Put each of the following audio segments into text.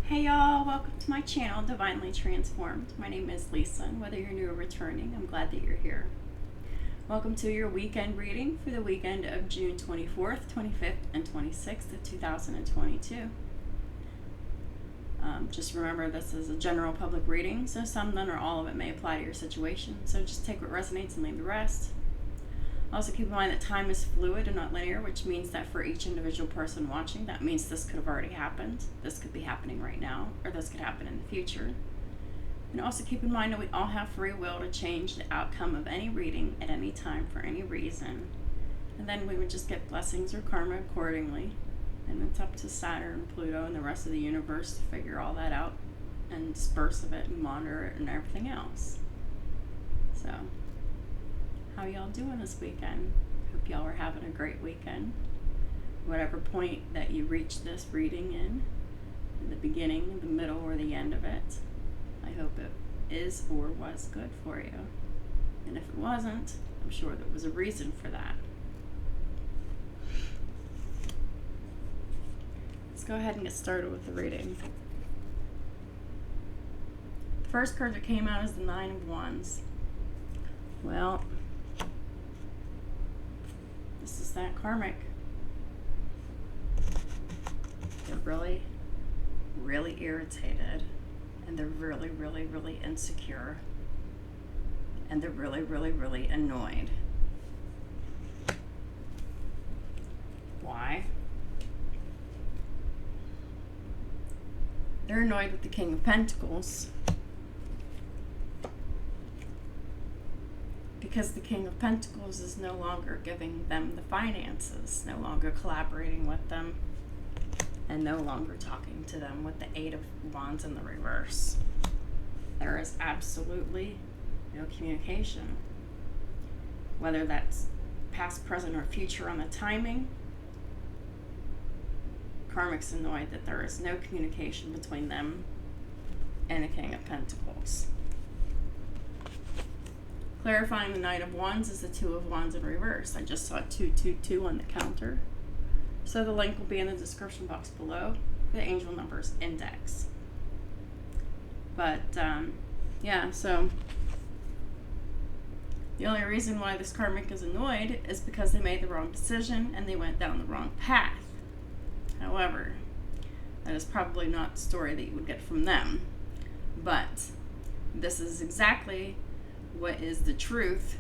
Hey y'all, welcome to my channel, Divinely Transformed. My name is Lisa, and whether you're new or returning, I'm glad that you're here. Welcome to your weekend reading for the weekend of June 24th, 25th, and 26th of 2022. Just remember this is a general public reading, so some, none, or all of it may apply to your situation, so just take what resonates and leave the rest. Also keep in mind that time is fluid and not linear, which means that for each individual person watching, that means this could have already happened, this could be happening right now, or this could happen in the future. And also keep in mind that we all have free will to change the outcome of any reading at any time for any reason. And then we would just get blessings or karma accordingly. And it's up to Saturn, Pluto, and the rest of the universe to figure all that out and disperse of it and monitor it and everything else. So, how y'all doing this weekend? Hope y'all are having a great weekend. Whatever point that you reach this reading in the beginning, the middle, or the end of it, I hope it is or was good for you. And if it wasn't, I'm sure there was a reason for that. Let's go ahead and get started with the reading. The first card that came out is the Nine of Wands. Well, this is that karmic. They're really, really irritated, and they're really, really, really insecure, and they're really, really, really annoyed. Why? They're annoyed with the King of Pentacles because the King of Pentacles is no longer giving them the finances, no longer collaborating with them, and no longer talking to them with the Eight of Wands in the reverse. There is absolutely no communication. Whether that's past, present, or future on the timing, Karmic's annoyed that there is no communication between them and the King of Pentacles. Clarifying the Knight of Wands is the Two of Wands in reverse. I just saw 222 on the counter. So the link will be in the description box below for the angel numbers index. But, yeah, so the only reason why this karmic is annoyed is because they made the wrong decision and they went down the wrong path. However, that is probably not the story that you would get from them. But this is exactly what is the truth.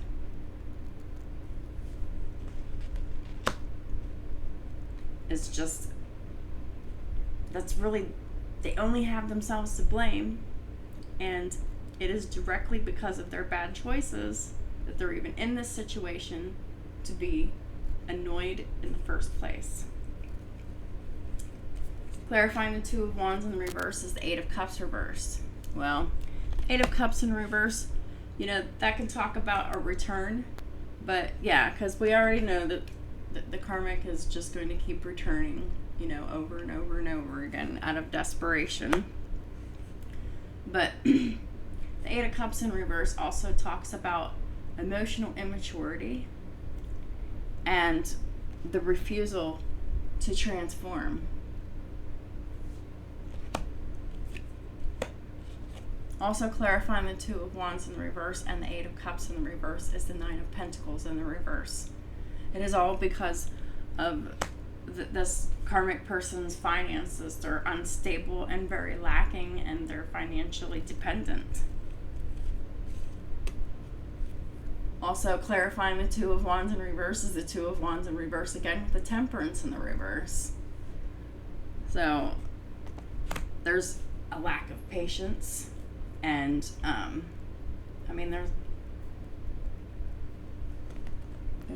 It's just, that's really, they only have themselves to blame, and it is directly because of their bad choices that they're even in this situation to be annoyed in the first place. Clarifying the Two of Wands in the reverse is the Eight of Cups reversed. Well, Eight of Cups in reverse, you know, that can talk about a return, but yeah, because we already know that the karmic is just going to keep returning, you know, over and over and over again out of desperation. But the Eight of Cups in reverse also talks about emotional immaturity and the refusal to transform. Also clarifying the Two of Wands in the reverse and the Eight of Cups in the reverse is the Nine of Pentacles in the reverse. It is all because of this karmic person's finances. They're unstable and very lacking, and they're financially dependent. Also clarifying the Two of Wands in reverse is the Two of Wands in reverse again with the Temperance in the reverse. So there's a lack of patience. And, I mean, there's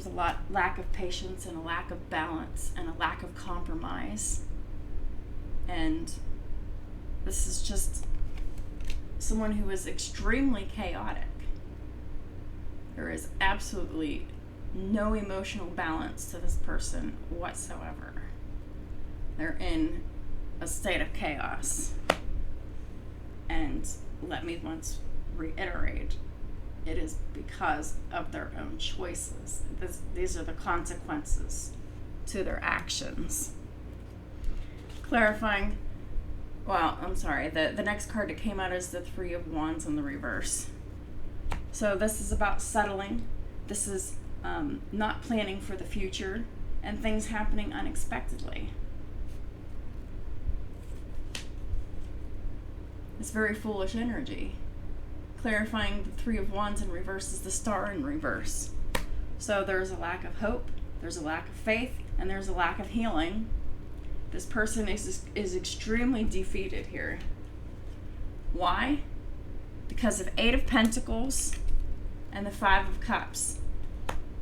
a lack of patience and a lack of balance and a lack of compromise. And this is just someone who is extremely chaotic. There is absolutely no emotional balance to this person whatsoever. They're in a state of chaos. And let me once reiterate, it is because of their own choices. These are the consequences to their actions. Clarifying Well, I'm sorry. The next card that came out is the Three of Wands in the reverse. So this is about settling. This is not planning for the future and things happening unexpectedly. It's very foolish energy. Clarifying the Three of Wands in reverse is the Star in reverse. So there's a lack of hope, there's a lack of faith, and there's a lack of healing. This person is extremely defeated here. Why? Because of Eight of Pentacles and the Five of Cups.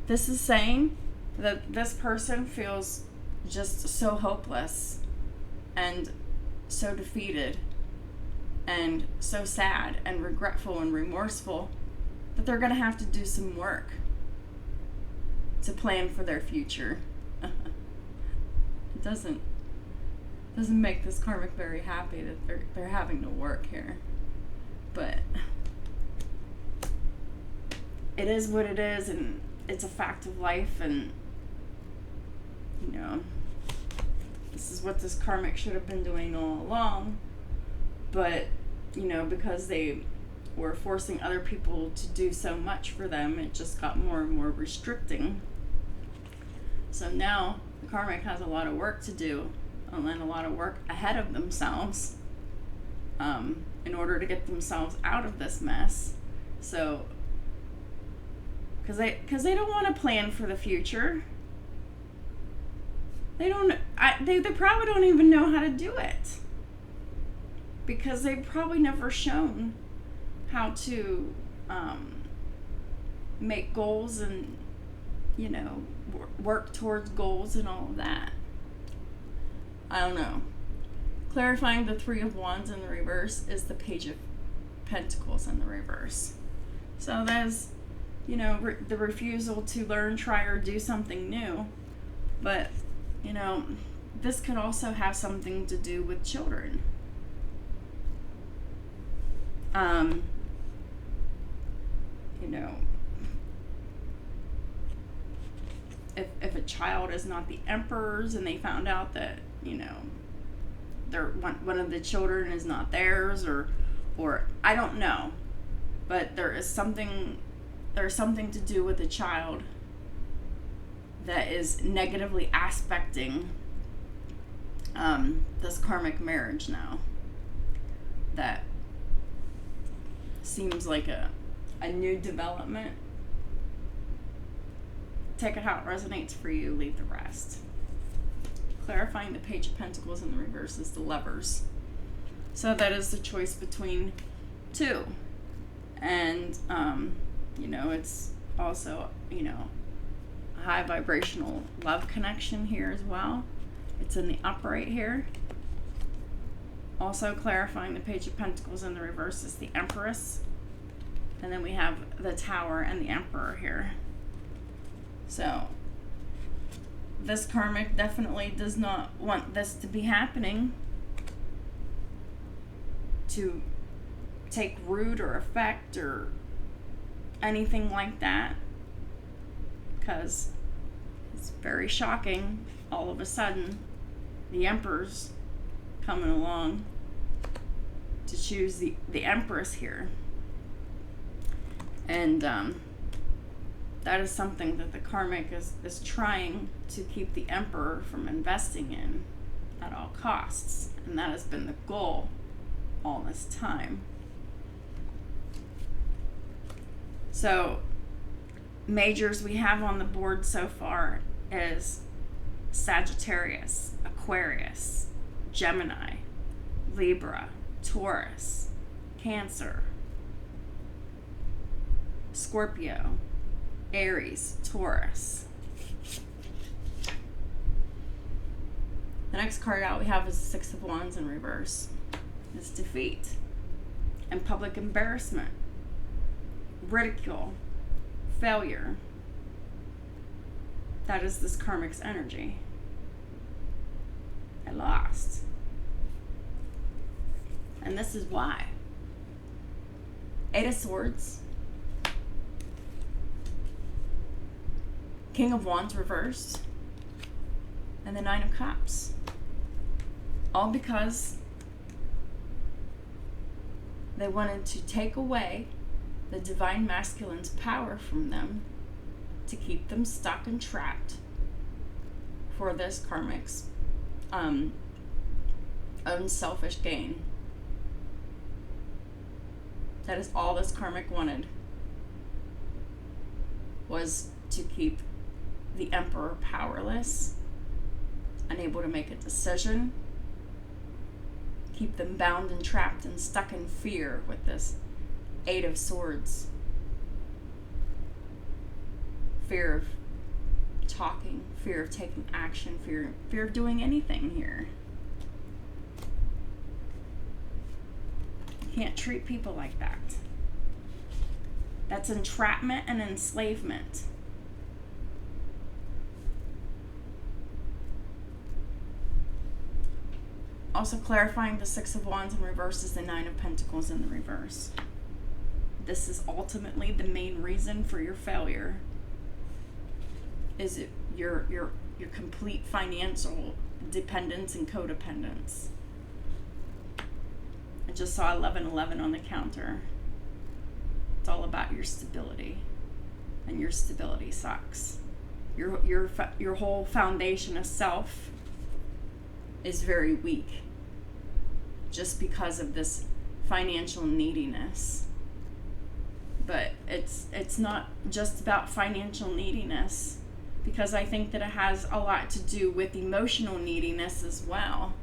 This is saying that this person feels just so hopeless and so defeated and so sad and regretful and remorseful that they're going to have to do some work to plan for their future. It doesn't make this karmic very happy that they're having to work here. But it is what it is, and it's a fact of life, and you know, this is what this karmic should have been doing all along. But you know, because they were forcing other people to do so much for them, it just got more and more restricting. So now the karmic has a lot of work to do, and then a lot of work ahead of themselves in order to get themselves out of this mess. So because they don't want to plan for the future. They probably don't even know how to do it, because they've probably never shown how to make goals and, you know, work towards goals and all of that. I don't know. Clarifying the Three of Wands in the reverse is the Page of Pentacles in the reverse. So there's, you know, the refusal to learn, try, or do something new. But, you know, this could also have something to do with children. You know, if a child is not the emperor's and they found out that, you know, one of the children is not theirs, or I don't know, but there's something to do with a child that is negatively aspecting this karmic marriage now. That seems like a new development. Take it how it resonates for you, leave the rest. Clarifying the Page of Pentacles in the reverse is the Lovers. So that is the choice between two. And, you know, it's also, you know, a high vibrational love connection here as well. It's in the upright here. Also clarifying the Page of Pentacles in the reverse is the Empress. And then we have the Tower and the Emperor here. So this karmic definitely does not want this to be happening, to take root or effect or anything like that, because it's very shocking all of a sudden the Emperor's coming along to choose the Empress here. And that is something that the karmic is trying to keep the Emperor from investing in at all costs. And that has been the goal all this time. So majors we have on the board so far is Sagittarius, Aquarius, Gemini, Libra, Taurus, Cancer, Scorpio, Aries, Taurus. The next card out we have is the Six of Wands in reverse. It's defeat and public embarrassment, ridicule, failure. That is this karmic's energy. I lost. And this is why. Eight of Swords, King of Wands reversed, and the Nine of Cups. All because They wanted to take away the divine masculine's power from them to keep them stuck and trapped for this karmic's unselfish gain. That is all this karmic wanted, was to keep the emperor powerless, unable to make a decision, keep them bound and trapped and stuck in fear with this Eight of Swords. Fear of talking, fear of taking action, fear of doing anything here. You can't treat people like that. That's entrapment and enslavement. Also clarifying the Six of Wands in reverse is the Nine of Pentacles in the reverse. This is ultimately the main reason for your failure. Is it your complete financial dependence and codependence. I just saw 1111 on the counter. It's all about your stability, and your stability sucks. Your whole foundation of self is very weak just because of this financial neediness. But it's not just about financial neediness, because I think that it has a lot to do with emotional neediness as well.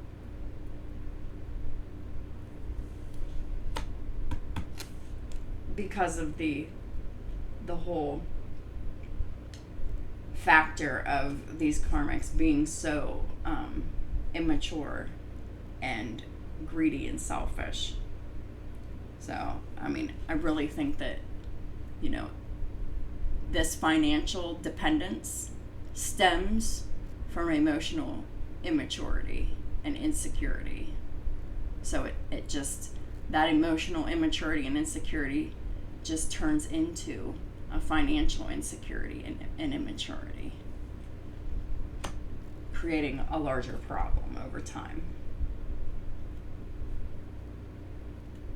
Because of the whole factor of these karmics being so immature and greedy and selfish. So, I mean, I really think that, this financial dependence stems from emotional immaturity and insecurity. So it just, that emotional immaturity and insecurity just turns into a financial insecurity and immaturity, creating a larger problem over time.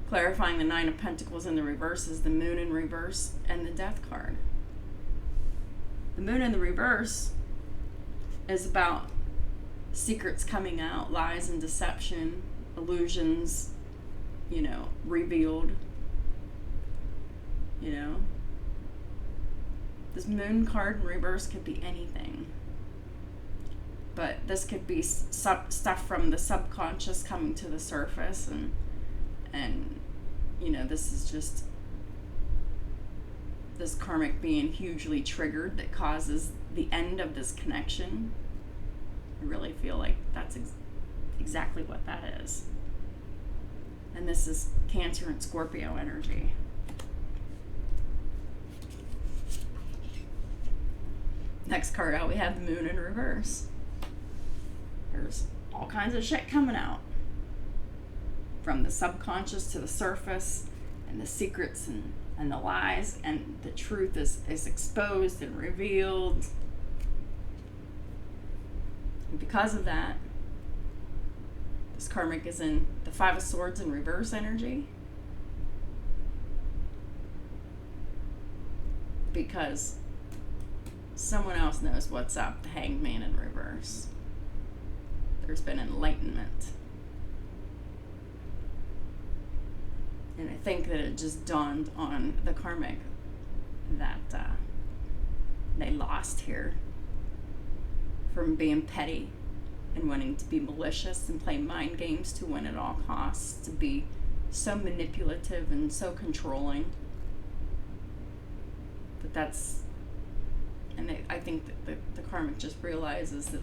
Clarifying the Nine of Pentacles in the reverse is the Moon in reverse and the Death card. The Moon in the reverse is about secrets coming out, lies and deception, illusions, revealed. This Moon card in reverse could be anything. But this could be stuff from the subconscious coming to the surface, and this is just this karmic being hugely triggered that causes the end of this connection. I really feel like that's exactly what that is. And this is Cancer and Scorpio energy. Next card out, we have the Moon in reverse. There's all kinds of shit coming out. From the subconscious to the surface, and the secrets and the lies, and the truth is exposed and revealed. And because of that, this karmic is in the Five of Swords in reverse energy. Because someone else knows what's up, the Hanged Man in reverse. There's been enlightenment. And I think that it just dawned on the karmic that they lost here from being petty and wanting to be malicious and play mind games to win at all costs, to be so manipulative and so controlling. But that's, and I think that the karmic just realizes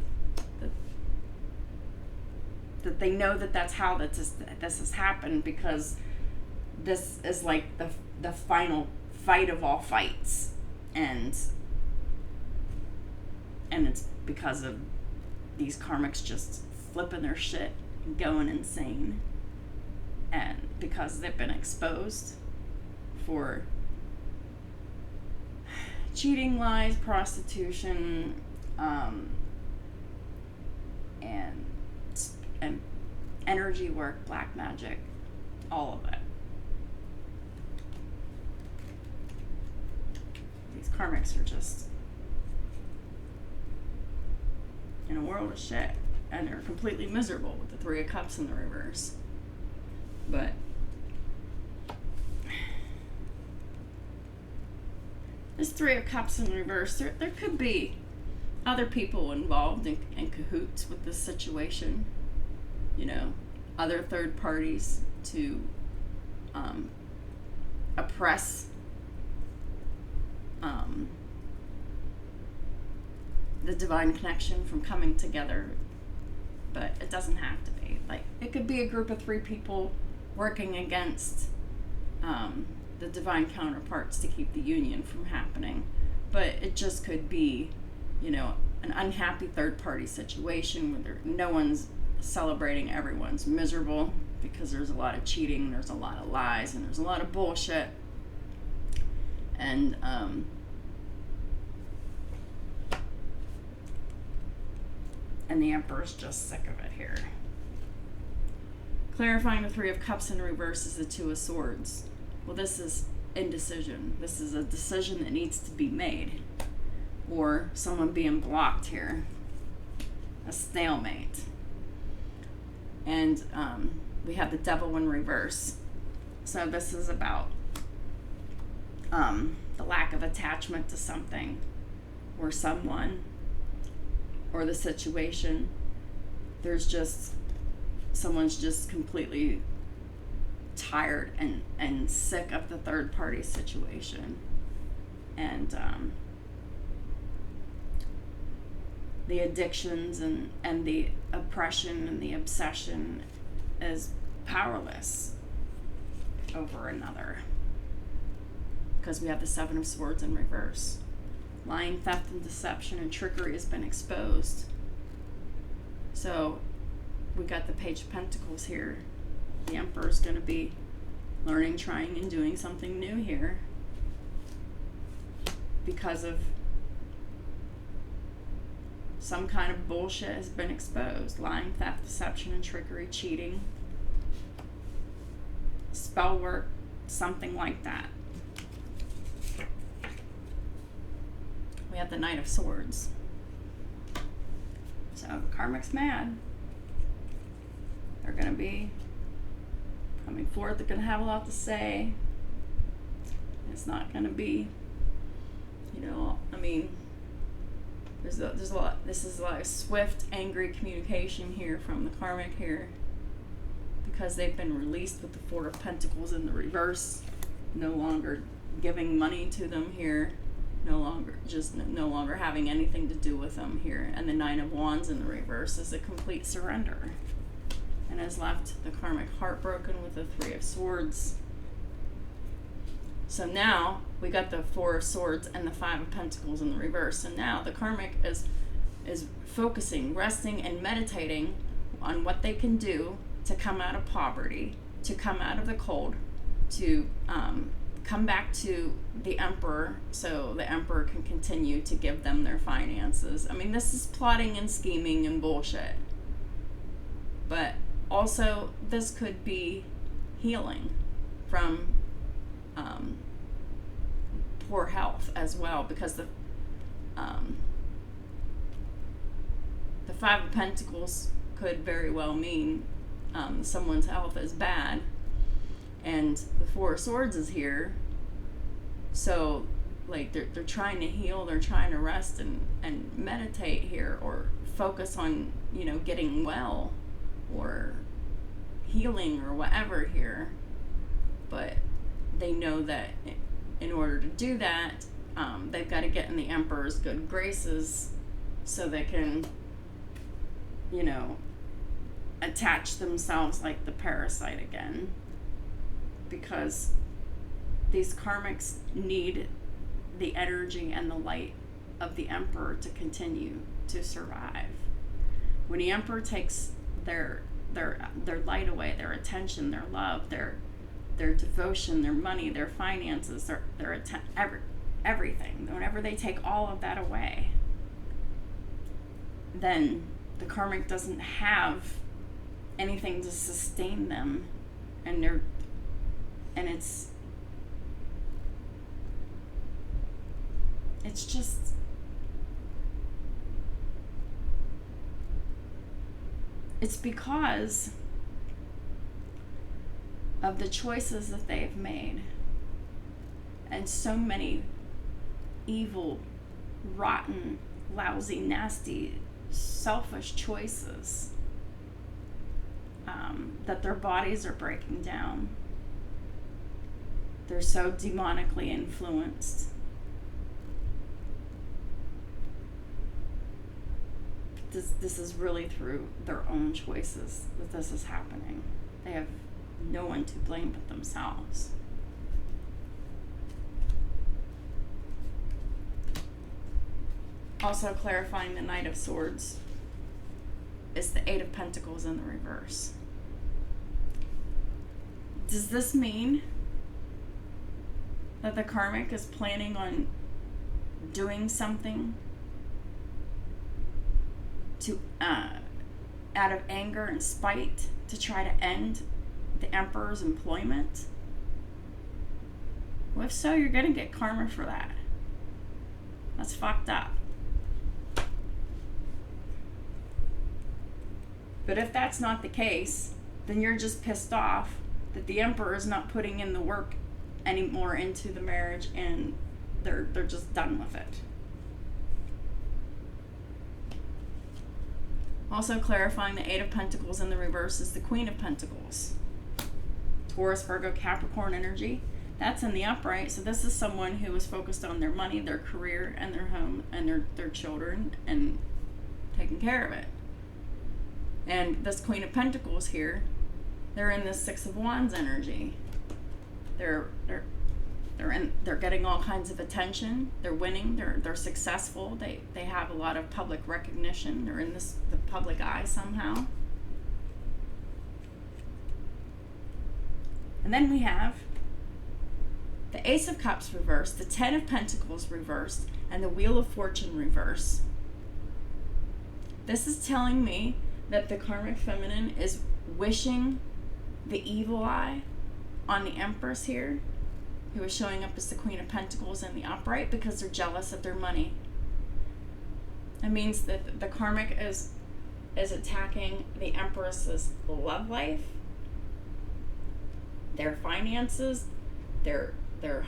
that they know that that's how this has happened, because this is like the final fight of all fights, and it's because of these karmics just flipping their shit and going insane, and because they've been exposed for cheating, lies, prostitution, and energy work, black magic, all of it. these karmics are just in a world of shit, and they're completely miserable with the Three of Cups in the reverse. But this Three of Cups in reverse, there could be other people involved in cahoots with this situation. You know, other third parties to oppress the divine connection from coming together. But it doesn't have to be. Like, it could be a group of 3 people working against the divine counterparts to keep the union from happening. But it just could be, you know, an unhappy third party situation where no one's celebrating, everyone's miserable because there's a lot of cheating, there's a lot of lies, and there's a lot of bullshit. And the Emperor's just sick of it here. Clarifying the Three of Cups in reverse is the Two of Swords. Well, this is indecision. This is a decision that needs to be made. Or someone being blocked here. A stalemate. And we have the Devil in reverse. So this is about the lack of attachment to something or someone or the situation. There's just, someone's just completely tired and sick of the third party situation. And the addictions and the oppression and the obsession is powerless over another. Because we have the Seven of Swords in reverse. Lying, theft, and deception and trickery has been exposed. So we got the Page of Pentacles here. The Emperor's going to be learning, trying, and doing something new here because of some kind of bullshit has been exposed. Lying, theft, deception, and trickery, cheating, spell work, something like that. We have the Knight of Swords. So the Karmic's mad. They're going to be coming forth. They're going to have a lot to say. It's not going to be, you know, I mean, there's a lot. This is like swift, angry communication here from the Karmic here, because they've been released with the Four of Pentacles in the reverse. No longer giving money to them here. No longer having anything to do with them here. And the Nine of Wands in the reverse is a complete surrender, and has left the Karmic heartbroken with the Three of Swords. So now we got the Four of Swords and the Five of Pentacles in the reverse. And now the Karmic is focusing, resting, and meditating on what they can do to come out of poverty, to come out of the cold, to come back to the Emperor so the Emperor can continue to give them their finances. I mean, this is plotting and scheming and bullshit. But also, this could be healing from poor health as well, because the Five of Pentacles could very well mean someone's health is bad, and the Four of Swords is here. So, like, they're trying to heal, they're trying to rest and meditate here, or focus on, you know, getting well or healing or whatever here. But they know that in order to do that, they've got to get in the Emperor's good graces so they can, you know, attach themselves like the parasite again. Because these Karmics need the energy and the light of the Emperor to continue to survive. When the Emperor takes their light away, their attention, their love, their devotion, their money, their finances, everything. Whenever they take all of that away, then the Karmic doesn't have anything to sustain them, and it's because of the choices that they've made, and so many evil, rotten, lousy, nasty, selfish choices, that their bodies are breaking down. They're so demonically influenced. This is really through their own choices that this is happening. They have no one to blame but themselves. Also clarifying the Knight of Swords is the Eight of Pentacles in the reverse. Does this mean that the Karmic is planning on doing something to, out of anger and spite, to try to end the Emperor's employment? Well, if so, you're gonna get karma for that. That's fucked up. But if that's not the case, then you're just pissed off that the Emperor is not putting in the work anymore into the marriage, and they're just done with it. Also clarifying the Eight of Pentacles in the reverse is the Queen of Pentacles. Taurus, Virgo, Capricorn energy. That's in the upright. So this is someone who is focused on their money, their career, and their home, and their children, and taking care of it. And this Queen of Pentacles here, they're in this Six of Wands energy. They're getting all kinds of attention. They're winning. They're successful. They have a lot of public recognition. They're in the public eye somehow. And then we have the Ace of Cups reversed, the Ten of Pentacles reversed, and the Wheel of Fortune reversed. This is telling me that the Karmic Feminine is wishing the evil eye on the Empress here, who is showing up as the Queen of Pentacles in the upright, because they're jealous of their money. It means that the Karmic is attacking the Empress's love life, their finances, their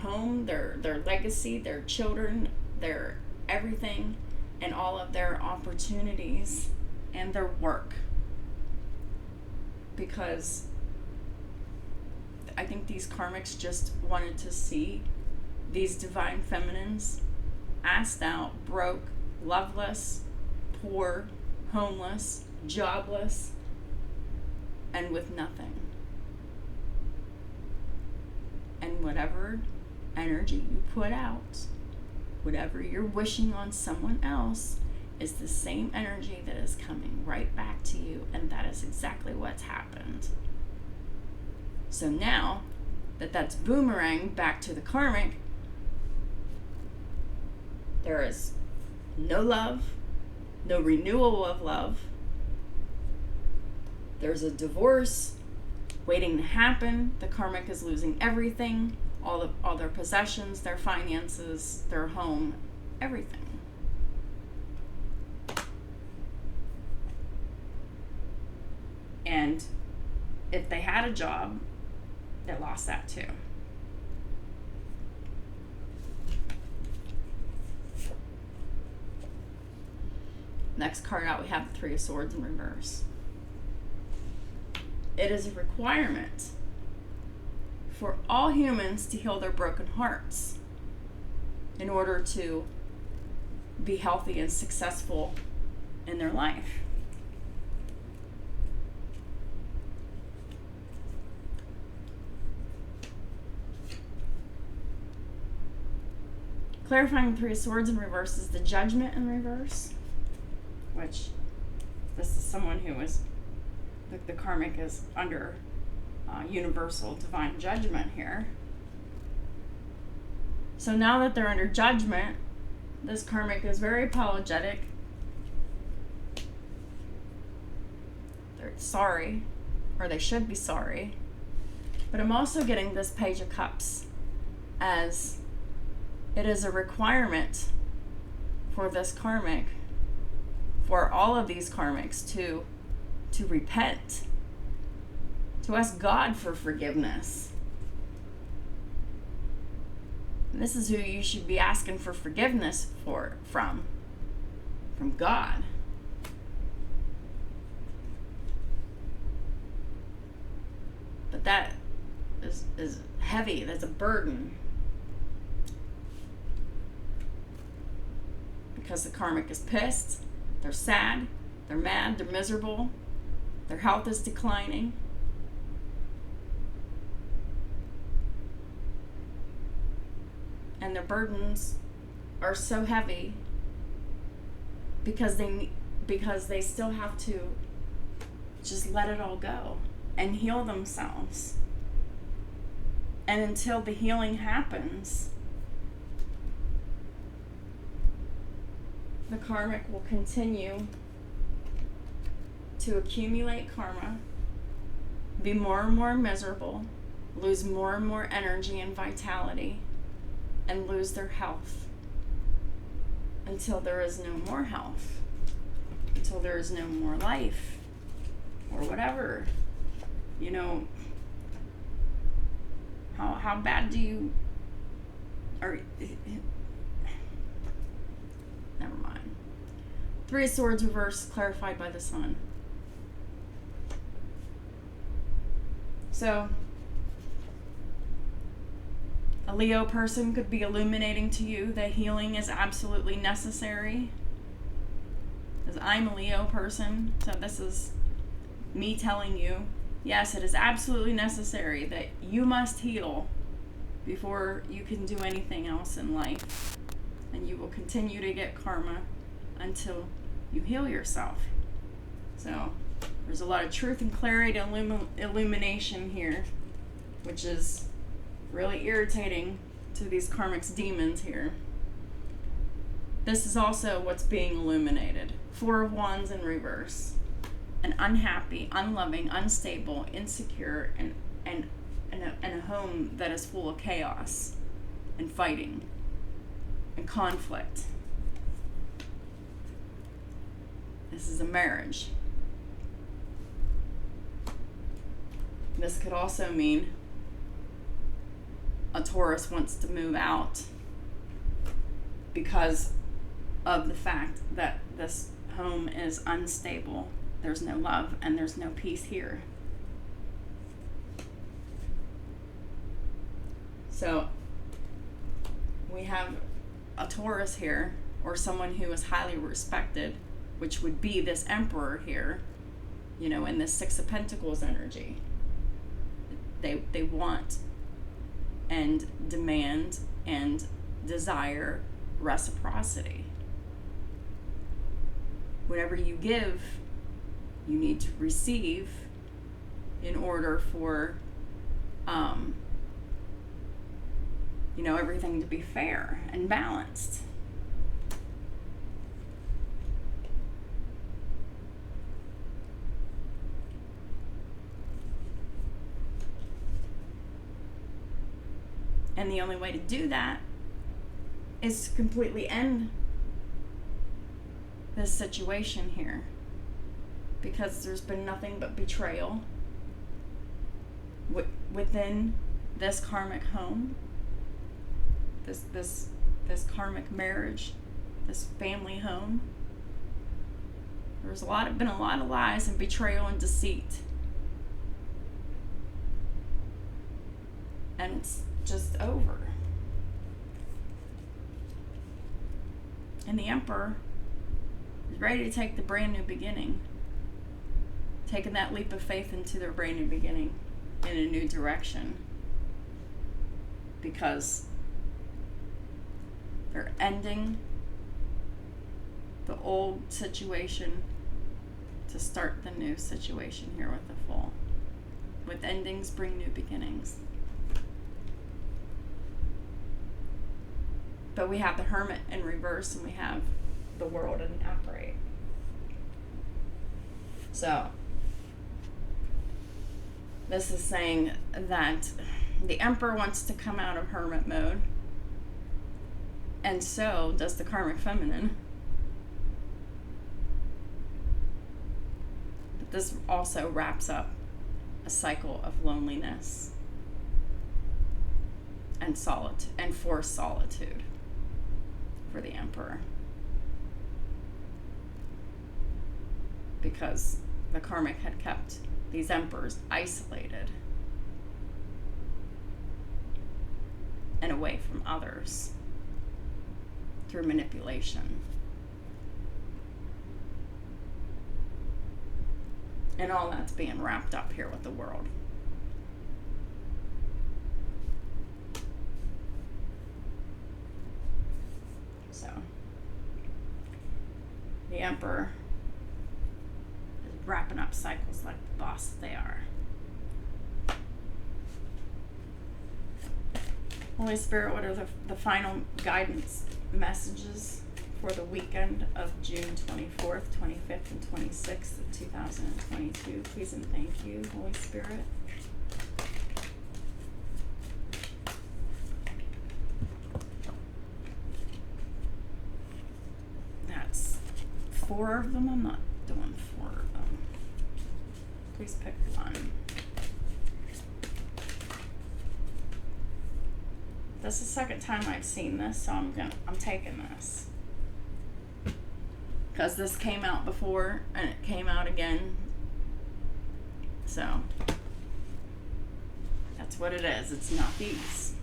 home, their legacy, their children, their everything, and all of their opportunities and their work. Because I think these Karmics just wanted to see these divine feminines asked out, broke, loveless, poor, homeless, jobless, and with nothing. And whatever energy you put out, whatever you're wishing on someone else, is the same energy that is coming right back to you, and that is exactly what's happened. So now that that's boomerang back to the Karmic, there is no love, no renewal of love. There's a divorce waiting to happen. The Karmic is losing everything, all their possessions, their finances, their home, everything. And if they had a job, they lost that too. Next card out, we have the Three of Swords in reverse. It is a requirement for all humans to heal their broken hearts in order to be healthy and successful in their life. Clarifying the Three of Swords in reverse is the Judgment in reverse, which this is someone who is, the Karmic is under universal divine judgment here. So now that they're under judgment, this Karmic is very apologetic. They're sorry, or they should be sorry. But I'm also getting this Page of Cups as it is a requirement for this karmic, for all of these karmics to repent, to ask God for forgiveness. And this is who you should be asking for forgiveness from God. But that is heavy. That's a burden. Because the karmic is pissed, they're sad, they're mad, they're miserable, their health is declining. And their burdens are so heavy because they still have to just let it all go and heal themselves. And until the healing happens, the karmic will continue to accumulate karma, be more and more miserable, lose more and more energy and vitality, and lose their health until there is no more health, until there is no more life, or whatever. You know, how bad do you, or never mind. Three of Swords reversed, clarified by the sun. So, a Leo person could be illuminating to you that healing is absolutely necessary. Because I'm a Leo person, so this is me telling you, yes, it is absolutely necessary that you must heal before you can do anything else in life. And you will continue to get karma until you heal yourself. So, there's a lot of truth and clarity and illumination here, which is really irritating to these karmics demons here. This is also what's being illuminated. Four of Wands in reverse. An unhappy, unloving, unstable, insecure, and a home that is full of chaos and fighting and conflict. This is a marriage. This could also mean a Taurus wants to move out because of the fact that this home is unstable. There's no love and there's no peace here. So we have a Taurus here, or someone who is highly respected, which would be this Emperor here, you know, in this Six of Pentacles energy. They want and demand and desire reciprocity. Whatever you give, you need to receive in order for you know, everything to be fair and balanced. And the only way to do that is to completely end this situation here, because there's been nothing but betrayal within this karmic home, this karmic marriage, this family home. There's been a lot of lies and betrayal and deceit, and it's just over. And the Emperor is ready to take the brand new beginning, taking that leap of faith into their brand new beginning in a new direction, because they're ending the old situation to start the new situation here with the Fool. With endings bring new beginnings. But we have the Hermit in reverse, and we have the World in upright. So this is saying that the Emperor wants to come out of hermit mode And so does the karmic feminine. But this also wraps up a cycle of loneliness and solitude, and forced solitude for the emperor. Because the karmic had kept these emperors isolated and away from others through manipulation. And all that's being wrapped up here with the world. So, the emperor is wrapping up cycles like the boss they are. Holy Spirit, what are the final guidance messages for the weekend of June 24th, 25th, and 26th of 2022? Please and thank you, Holy Spirit. That's 4 of them. I'm not doing 4 of them. Please pick one. This is the second time I've seen this, so I'm taking this. Because this came out before, and it came out again. So, that's what it is. It's not these.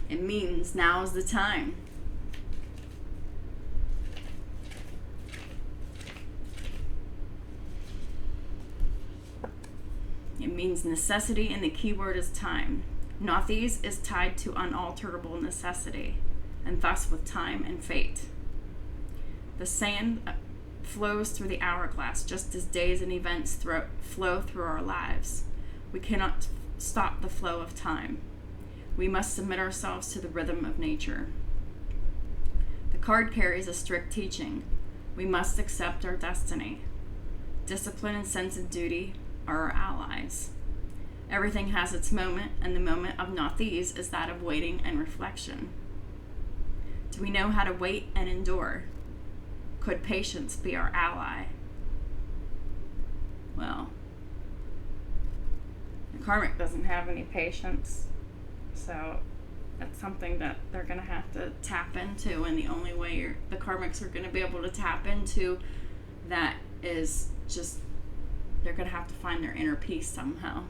It means now is the time. It means necessity, and the key word is time. Nothese is tied to unalterable necessity, and thus with time and fate. The sand flows through the hourglass, just as days and events flow through our lives. We cannot stop the flow of time. We must submit ourselves to the rhythm of nature. The card carries a strict teaching. We must accept our destiny. Discipline and sense of duty are our allies. Everything has its moment, and the moment of not these is that of waiting and reflection. Do we know how to wait and endure? Could patience be our ally? Well, the karmic doesn't have any patience, so that's something that they're going to have to tap into, and the only way the karmics are going to be able to tap into that is just, they're going to have to find their inner peace somehow.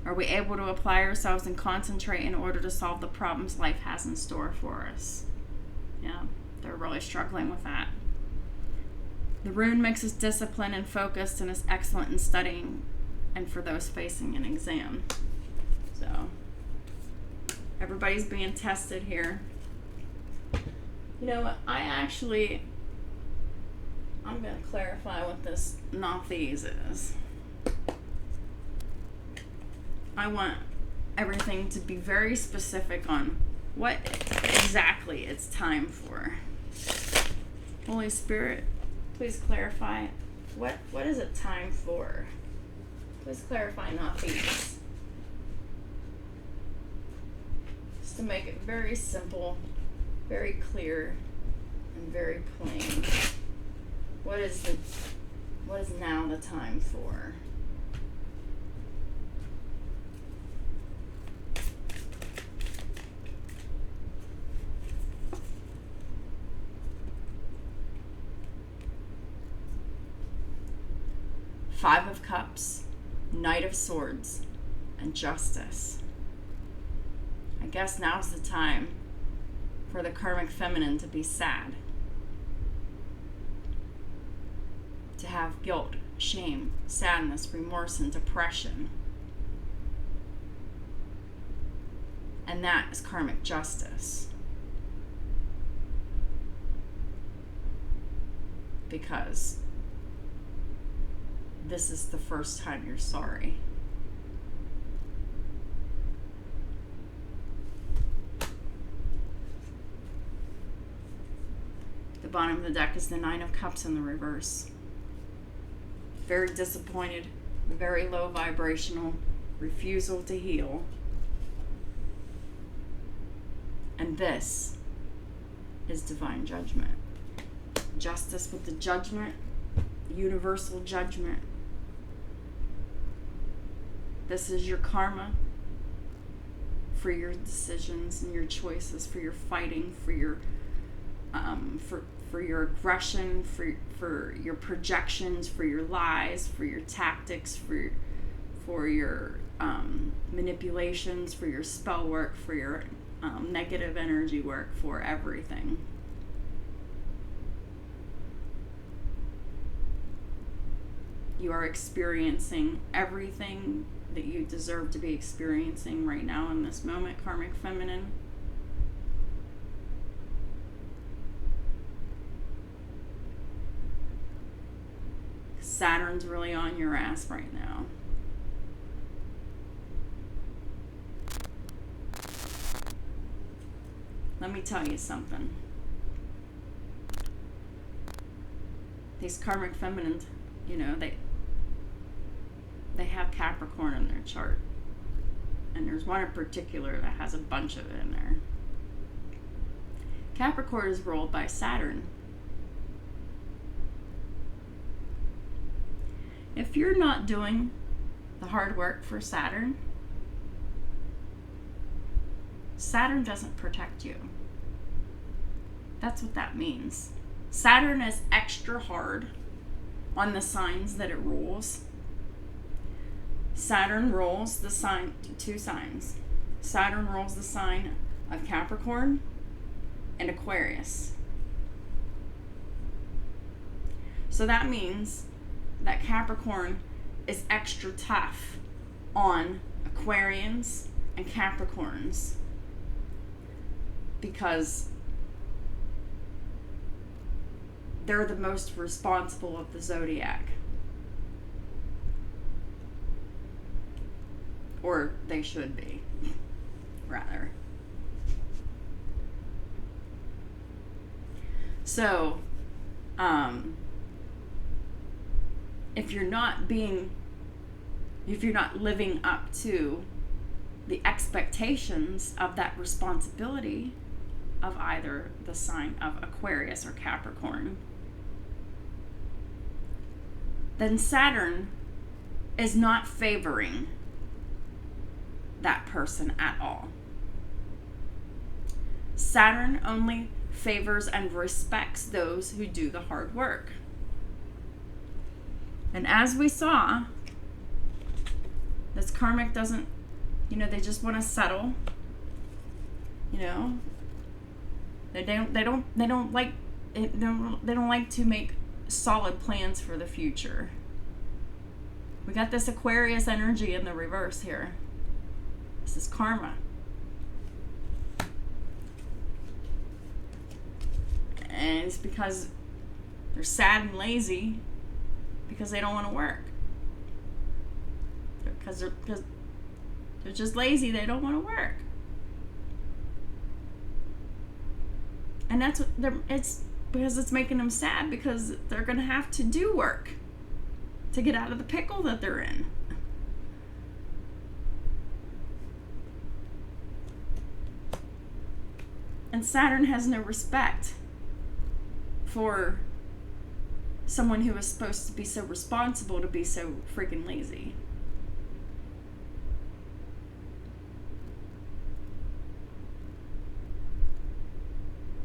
Are we able to apply ourselves and concentrate in order to solve the problems life has in store for us? Yeah, they're really struggling with that. The rune makes us disciplined and focused and is excellent in studying and for those facing an exam. So, everybody's being tested here. You know what? I'm going to clarify what this not these is. I want everything to be very specific on what exactly it's time for. Holy Spirit, please clarify what is it time for? Please clarify not these. Just to make it very simple, very clear, and very plain. What is now the time for? Five of Cups, Knight of Swords, and Justice. I guess now's the time for the karmic feminine to be sad. To have guilt, shame, sadness, remorse, and depression. And that is karmic justice. Because this is the first time you're sorry. The bottom of the deck is the Nine of Cups in the reverse. Very disappointed, very low vibrational, refusal to heal. And this is divine judgment. Justice with the judgment, universal judgment. This is your karma for your decisions and your choices, for your fighting, for your for your aggression, for your projections, for your lies, for your tactics, for your manipulations, for your spell work, for your negative energy work, for everything. You are experiencing everything that you deserve to be experiencing right now in this moment, Karmic Feminine. Saturn's really on your ass right now. Let me tell you something. These Karmic Feminines, you know, they have Capricorn in their chart. And there's one in particular that has a bunch of it in there. Capricorn is ruled by Saturn. If you're not doing the hard work for Saturn, Saturn doesn't protect you. That's what that means. Saturn is extra hard on the signs that it rules. Saturn rules the sign, two signs. Saturn rules the sign of Capricorn and Aquarius. So that means that Capricorn is extra tough on Aquarians and Capricorns because they're the most responsible of the zodiac. Or they should be, rather. So, if you're not living up to the expectations of that responsibility of either the sign of Aquarius or Capricorn, then Saturn is not favoring that person at all. Saturn only favors and respects those who do the hard work. And as we saw, this karmic doesn't, they just want to settle. They don't like to make solid plans for the future. We got this Aquarius energy in the reverse here. This is karma. And it's because they're sad and lazy because they don't want to work. Because they're just lazy, they don't want to work. And that's what it's because it's making them sad because they're going to have to do work to get out of the pickle that they're in. And Saturn has no respect for someone who is supposed to be so responsible to be so freaking lazy.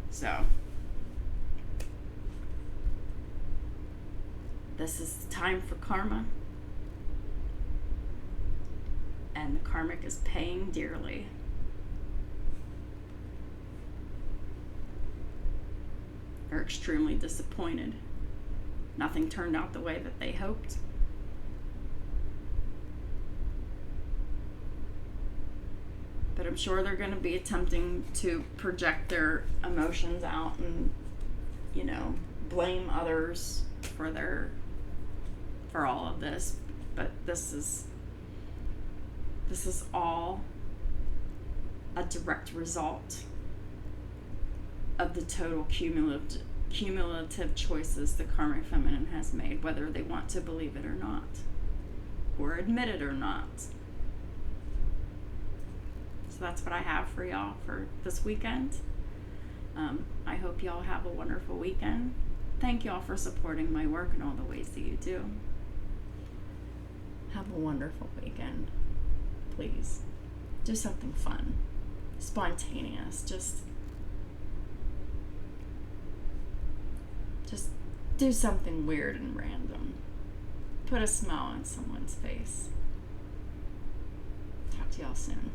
So, this is the time for karma. And the karmic is paying dearly. They're extremely disappointed. Nothing turned out the way that they hoped. But I'm sure they're going to be attempting to project their emotions out and, blame others for all of this. But this is all a direct result of the total cumulative choices the Karmic Feminine has made, whether they want to believe it or not, or admit it or not. So So that's what I have for y'all for this weekend. I hope y'all have a wonderful weekend. Thank y'all for supporting my work in all the ways that you do. Have a wonderful weekend. Please. Do something fun. Spontaneous. Just do something weird and random. Put a smile on someone's face. Talk to y'all soon.